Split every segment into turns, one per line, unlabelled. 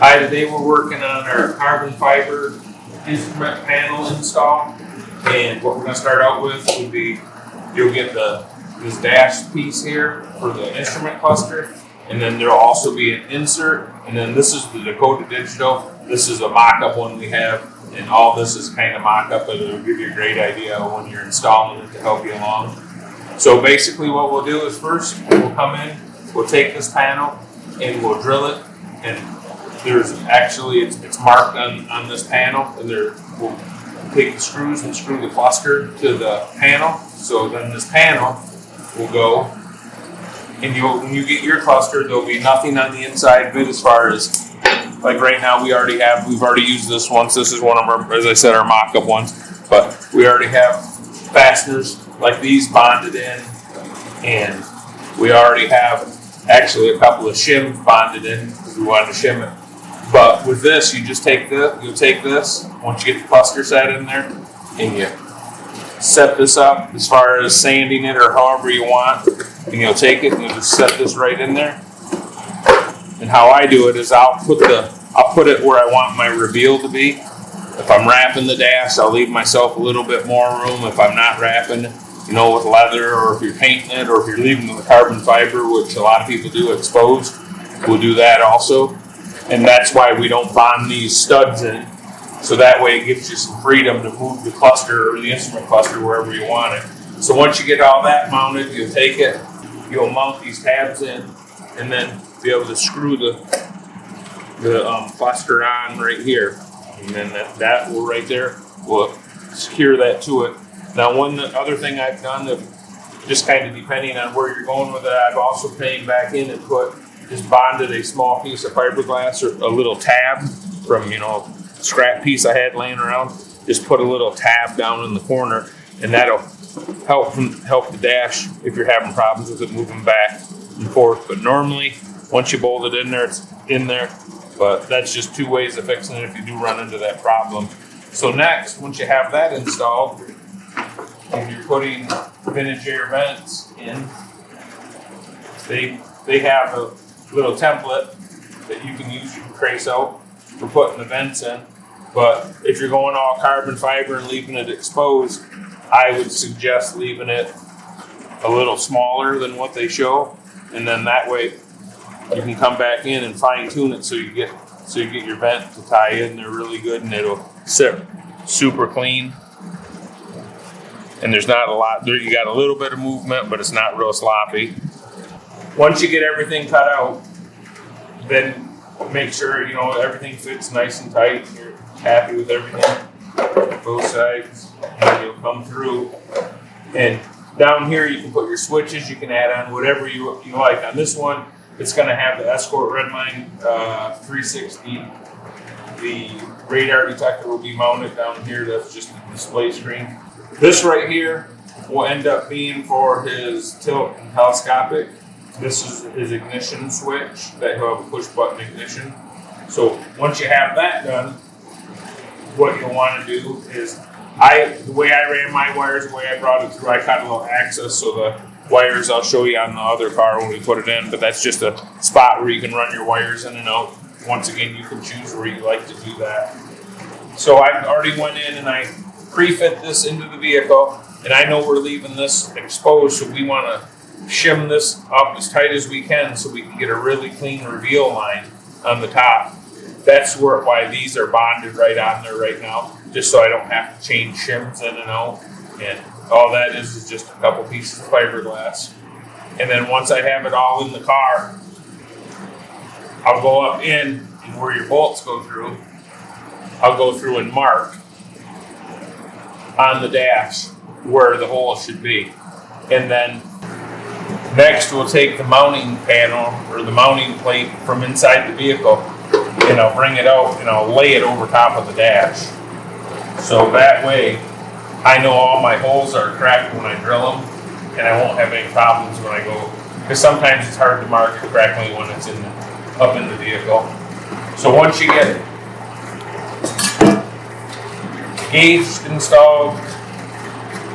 Hi, today we're working on our carbon fiber instrument panel install, and what we're going to start out with would be you'll get this dash piece here for the instrument cluster, and then there'll also be an insert, and then this is the Dakota Digital. This is a mock-up one we have, and all this is kind of mock-up, but it'll give you a great idea when you're installing it to help you along. So basically what we'll do is first we'll come in, we'll take this panel and we'll drill it, and there's actually, it's marked on this panel, and we'll take the screws and screw the cluster to the panel. So then this panel will go, and when you get your cluster, there'll be nothing on the inside of it as far as, like right now we've already used this once. This is one of our, as I said, our mock-up ones, but we already have fasteners like these bonded in, and we already have actually a couple of shims bonded in because we wanted to shim it. But with this, you just you'll take this, once you get the cluster set in there, and you set this up as far as sanding it or however you want, and you'll take it and you'll just set this right in there. And how I do it is I'll put it where I want my reveal to be. If I'm wrapping the dash, I'll leave myself a little bit more room. If I'm not wrapping, with leather, or if you're painting it, or if you're leaving the carbon fiber, which a lot of people do exposed, we'll do that also. And that's why we don't bond these studs in. So that way it gives you some freedom to move the cluster or the instrument cluster wherever you want it. So once you get all that mounted, you'll take it, you'll mount these tabs in, and then be able to screw the cluster on right here. And then that will right there will secure that to it. Now, one other thing I've done, just kind of depending on where you're going with it, I've also came back in and just bonded a small piece of fiberglass or a little tab from, scrap piece I had laying around. Just put a little tab down in the corner, and that'll help the dash if you're having problems with it moving back and forth. But normally, once you bolt it in there, it's in there. But that's just two ways of fixing it if you do run into that problem. So next, once you have that installed, if you're putting vintage air vents in, they have a little template that you can use, you can trace out for putting the vents in. But if you're going all carbon fiber and leaving it exposed, I would suggest leaving it a little smaller than what they show, and then that way you can come back in and fine tune it so you get your vent to tie in there really good, and it'll sit super clean. And there's not a lot there. You got a little bit of movement, but it's not real sloppy. Once you get everything cut out, then make sure everything fits nice and tight. You're happy with everything, both sides, and then you'll come through. And down here, you can put your switches. You can add on whatever you like. On this one, it's going to have the Escort Redline 360. The radar detector will be mounted down here. That's just a display screen. This right here will end up being for his tilt and telescopic. This is his ignition switch that he'll have a push button ignition. So once you have that done, what you'll want to do is, the way I ran my wires, the way I brought it through, I cut a little access, so the wires I'll show you on the other car when we put it in, but that's just a spot where you can run your wires in and out. Once again, you can choose where you like to do that. So I already went in and I pre-fit this into the vehicle, and I know we're leaving this exposed, so we want to shim this up as tight as we can so we can get a really clean reveal line on the top. That's why these are bonded right on there right now, just so I don't have to change shims in and out. And all that is just a couple pieces of fiberglass. And then once I have it all in the car, I'll go up in, and where your bolts go through, I'll go through and mark on the dash where the hole should be. And then next we'll take the mounting panel or the mounting plate from inside the vehicle, and I'll bring it out and I'll lay it over top of the dash. So that way I know all my holes are cracked when I drill them, and I won't have any problems when I go, because sometimes it's hard to mark it correctly when it's up in the vehicle. So once you get gauge installed,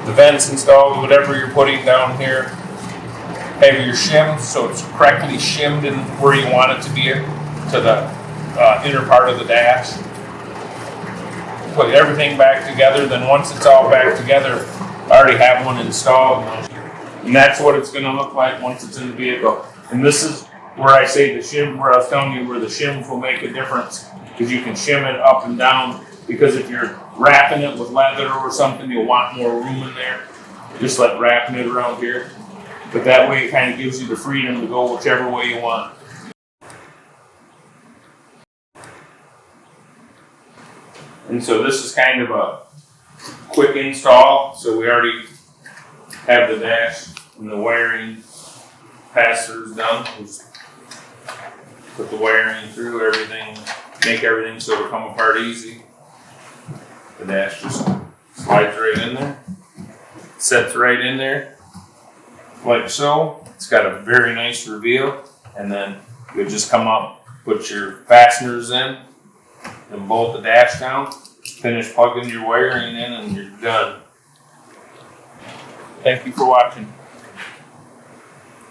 the vents installed, whatever you're putting down here, have your shim so it's correctly shimmed in where you want it to be to the inner part of the dash. Put everything back together. Then once it's all back together, I already have one installed, and that's what it's going to look like once it's in the vehicle. And this is where I say the shim, where I was telling you where the shims will make a difference, because you can shim it up and down. Because if you're wrapping it with leather or something, you'll want more room in there. Just like wrapping it around here. But that way it kind of gives you the freedom to go whichever way you want. And so this is kind of a quick install. So we already have the dash and the wiring pass-throughs done. Just put the wiring through everything, make everything so it'll come apart easy. The dash just slides right in there, sets right in there, like so. It's got a very nice reveal, and then you just come up, put your fasteners in, and bolt the dash down, finish plugging your wiring in, and you're done. Thank you for watching.